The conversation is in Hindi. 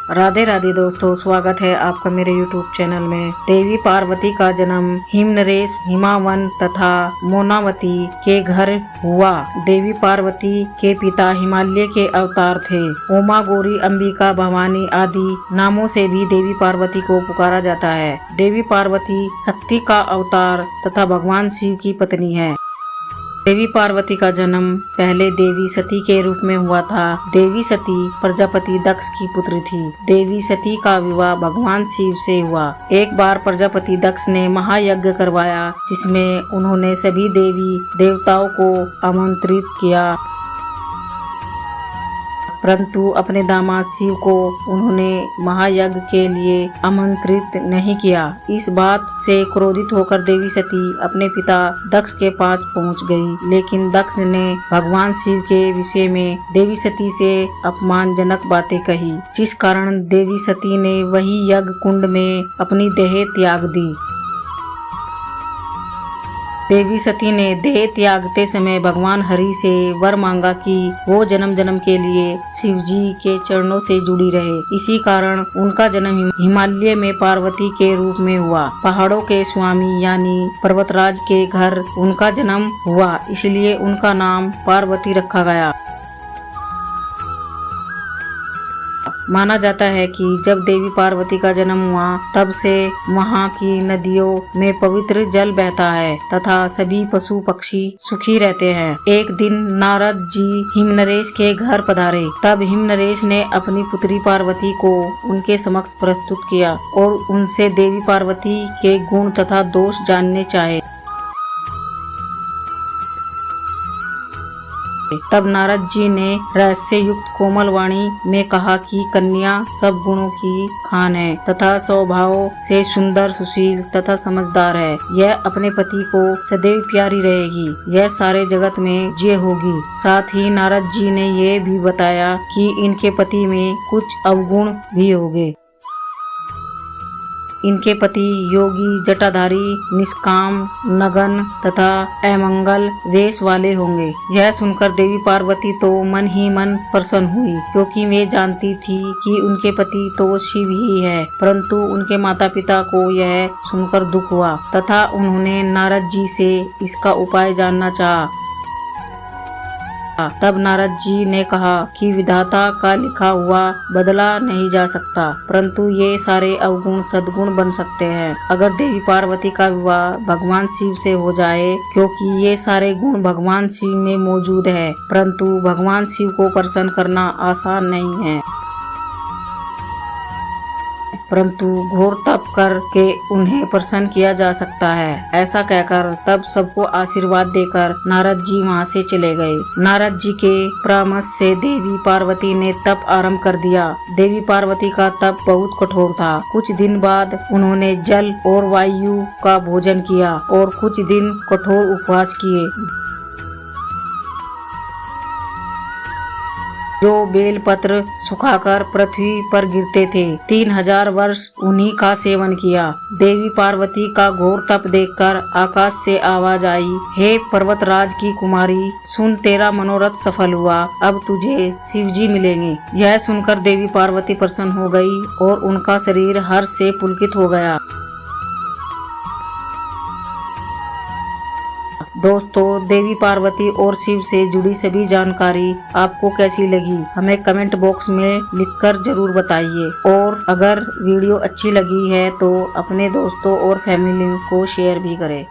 राधे राधे दोस्तों, स्वागत है आपका मेरे YouTube चैनल में। देवी पार्वती का जन्म हिमनरेश, हिमावन तथा मोनावती के घर हुआ। देवी पार्वती के पिता हिमालय के अवतार थे। उमा, गौरी, अंबिका, भवानी आदि नामों से भी देवी पार्वती को पुकारा जाता है। देवी पार्वती शक्ति का अवतार तथा भगवान शिव की पत्नी है। देवी पार्वती का जन्म पहले देवी सती के रूप में हुआ था। देवी सती प्रजापति दक्ष की पुत्री थी। देवी सती का विवाह भगवान शिव से हुआ। एक बार प्रजापति दक्ष ने महायज्ञ करवाया, जिसमें उन्होंने सभी देवी देवताओं को आमंत्रित किया, परंतु अपने दामाद शिव को उन्होंने महायज्ञ के लिए आमंत्रित नहीं किया। इस बात से क्रोधित होकर देवी सती अपने पिता दक्ष के पास पहुंच गई, लेकिन दक्ष ने भगवान शिव के विषय में देवी सती से अपमानजनक बातें कही, जिस कारण देवी सती ने वही यज्ञ कुंड में अपनी देह त्याग दी। देवी सती ने देह त्यागते समय भगवान हरि से वर मांगा कि वो जन्म जन्म के लिए शिव जी के चरणों से जुड़ी रहे। इसी कारण उनका जन्म हिमालय में पार्वती के रूप में हुआ। पहाड़ों के स्वामी यानी पर्वतराज के घर उनका जन्म हुआ, इसलिए उनका नाम पार्वती रखा गया। माना जाता है कि जब देवी पार्वती का जन्म हुआ, तब से वहाँ की नदियों में पवित्र जल बहता है तथा सभी पशु पक्षी सुखी रहते हैं। एक दिन नारद जी हिमनरेश के घर पधारे। तब हिमनरेश ने अपनी पुत्री पार्वती को उनके समक्ष प्रस्तुत किया और उनसे देवी पार्वती के गुण तथा दोष जानने चाहे। तब नारद जी ने रहस्य युक्त कोमल वाणी में कहा कि कन्या सब गुणों की खान है तथा स्वभाव से सुंदर, सुशील तथा समझदार है। यह अपने पति को सदैव प्यारी रहेगी। यह सारे जगत में जय होगी। साथ ही नारद जी ने यह भी बताया कि इनके पति में कुछ अवगुण भी होंगे। इनके पति योगी, जटाधारी, निष्काम, नगन तथा अमंगल वेश वाले होंगे। यह सुनकर देवी पार्वती तो मन ही मन प्रसन्न हुई, क्योंकि वे जानती थी कि उनके पति तो शिव ही है। परंतु उनके माता पिता को यह सुनकर दुख हुआ तथा उन्होंने नारद जी से इसका उपाय जानना चाहा। तब नारद जी ने कहा कि विधाता का लिखा हुआ बदला नहीं जा सकता, परंतु ये सारे अवगुण सद्गुण बन सकते हैं अगर देवी पार्वती का विवाह भगवान शिव से हो जाए, क्योंकि ये सारे गुण भगवान शिव में मौजूद है। परंतु भगवान शिव को प्रसन्न करना आसान नहीं है, परंतु घोर तप करके उन्हें प्रसन्न किया जा सकता है। ऐसा कहकर तब सबको आशीर्वाद देकर नारद जी वहाँ से चले गए। नारद जी के परामर्श से देवी पार्वती ने तप आरंभ कर दिया। देवी पार्वती का तप बहुत कठोर था। कुछ दिन बाद उन्होंने जल और वायु का भोजन किया और कुछ दिन कठोर उपवास किए। जो बेल पत्र सुखाकर पृथ्वी पर गिरते थे, 3000 वर्ष उन्हीं का सेवन किया। देवी पार्वती का घोर तप देखकर आकाश से आवाज आई, हे पर्वतराज की कुमारी, सुन, तेरा मनोरथ सफल हुआ। अब तुझे शिव जी मिलेंगे। यह सुनकर देवी पार्वती प्रसन्न हो गई और उनका शरीर हर्ष से पुलकित हो गया। दोस्तों, देवी पार्वती और शिव से जुड़ी सभी जानकारी आपको कैसी लगी, हमें कमेंट बॉक्स में लिखकर जरूर बताइए। और अगर वीडियो अच्छी लगी है तो अपने दोस्तों और फैमिली को शेयर भी करें।